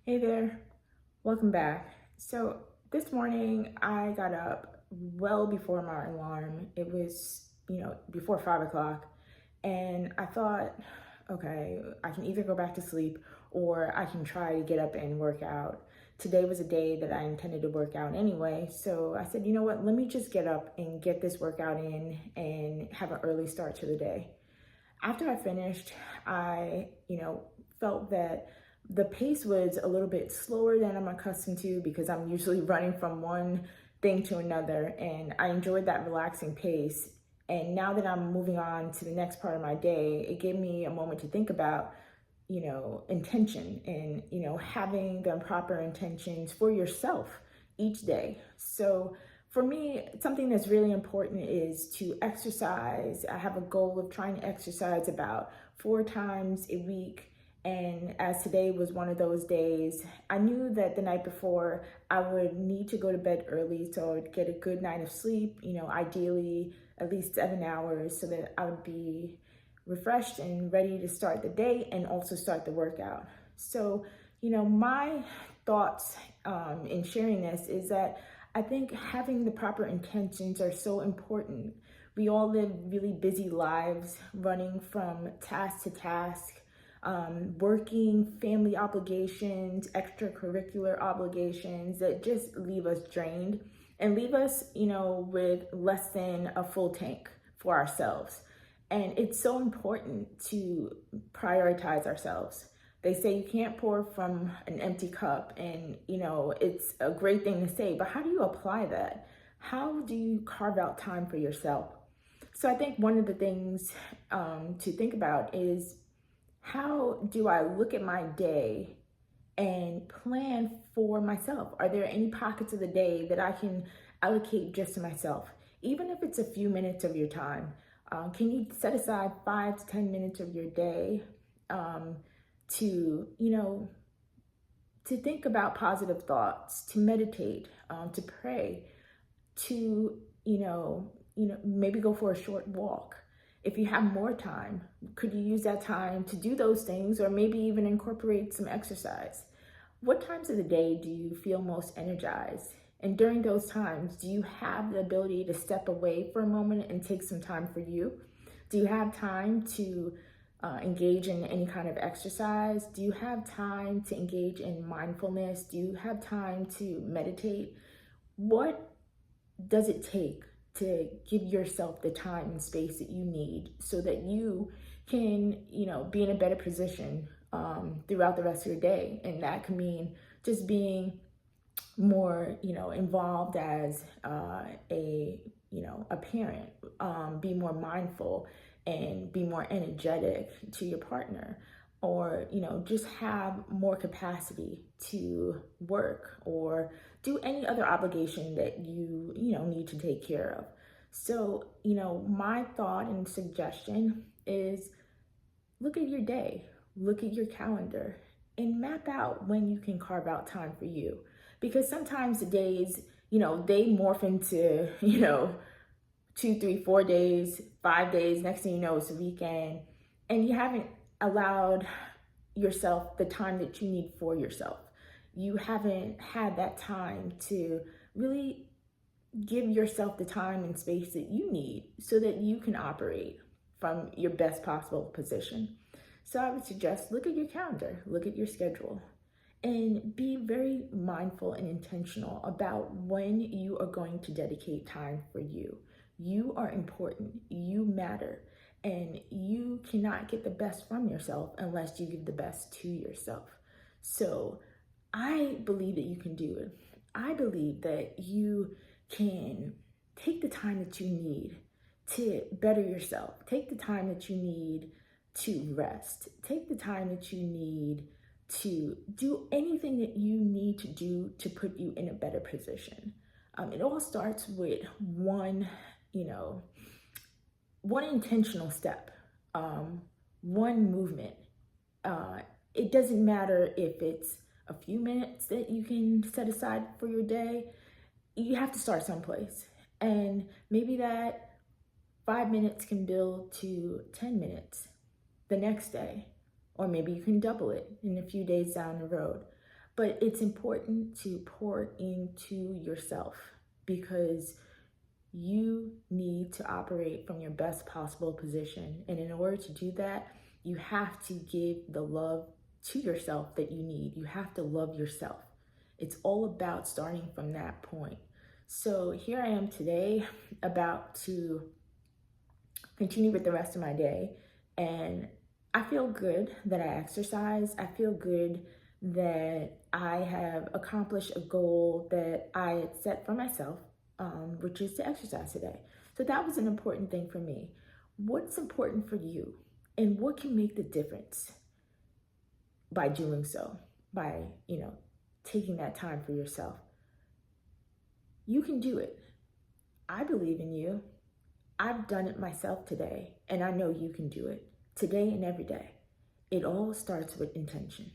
Hey there, welcome back. So this morning I got up well before my alarm. It was, before 5 o'clock. And I thought, okay, I can either go back to sleep or I can try to get up and work out. Today was a day that I intended to work out anyway. So I said, you know what, let me just get up and get this workout in and have an early start to the day. After I finished, I, felt that the pace was a little bit slower than I'm accustomed to because I'm usually running from one thing to another, and I enjoyed that relaxing pace. And now that I'm moving on to the next part of my day, it gave me a moment to think about, intention and, having the proper intentions for yourself each day. So for me, something that's really important is to exercise. I have a goal of trying to exercise about 4 times a week. And as today was one of those days, I knew that the night before I would need to go to bed early so I would get a good night of sleep, ideally at least 7 hours, so that I would be refreshed and ready to start the day and also start the workout. So, my thoughts in sharing this is that I think having the proper intentions are so important. We all live really busy lives, running from task to task, working, family obligations, extracurricular obligations that just leave us drained and leave us, with less than a full tank for ourselves. And it's so important to prioritize ourselves. They say you can't pour from an empty cup, and it's a great thing to say, but how do you apply that? How do you carve out time for yourself? So I think one of the things to think about is, how do I look at my day and plan for myself? Are there any pockets of the day that I can allocate just to myself? Even if it's a few minutes of your time, can you set aside 5 to 10 minutes of your day to, to think about positive thoughts, to meditate, to pray, to, maybe go for a short walk? If you have more time, could you use that time to do those things, or maybe even incorporate some exercise? What times of the day do you feel most energized? And during those times, do you have the ability to step away for a moment and take some time for you? Do you have time to engage in any kind of exercise? Do you have time to engage in mindfulness? Do you have time to meditate? What does it take to give yourself the time and space that you need so that you can, be in a better position throughout the rest of your day? And that can mean just being more, involved as a parent, be more mindful and be more energetic to your partner, or just have more capacity to work or do any other obligation that you need to take care of. So my thought and suggestion is, look at your day, look at your calendar, and map out when you can carve out time for you. Because sometimes the days, they morph into 2, 3, 4 days, 5 days. Next thing you know, it's a weekend, and you haven't allowed yourself the time that you need for yourself. You haven't had that time to really give yourself the time and space that you need so that you can operate from your best possible position. So I would suggest, look at your calendar, look at your schedule, and be very mindful and intentional about when you are going to dedicate time for you. You are important, you matter, and you cannot get the best from yourself unless you give the best to yourself. So I believe that you can do it. I believe that you can take the time that you need to better yourself. Take the time that you need to rest. Take the time that you need to do anything that you need to do to put you in a better position. It all starts with one intentional step, one movement. It doesn't matter if it's a few minutes that you can set aside for your day. You have to start someplace. And maybe that 5 minutes can build to 10 minutes the next day, or maybe you can double it in a few days down the road. But it's important to pour into yourself because you need to operate from your best possible position. And in order to do that, you have to give the love to yourself that you need. You have to love yourself. It's all about starting from that point. So here I am today, about to continue with the rest of my day. And I feel good that I exercise. I feel good that I have accomplished a goal that I had set for myself, which is to exercise today. So that was an important thing for me. What's important for you? And what can make the difference by doing so? By, taking that time for yourself. You can do it. I believe in you. I've done it myself today, and I know you can do it today and every day. It all starts with intention.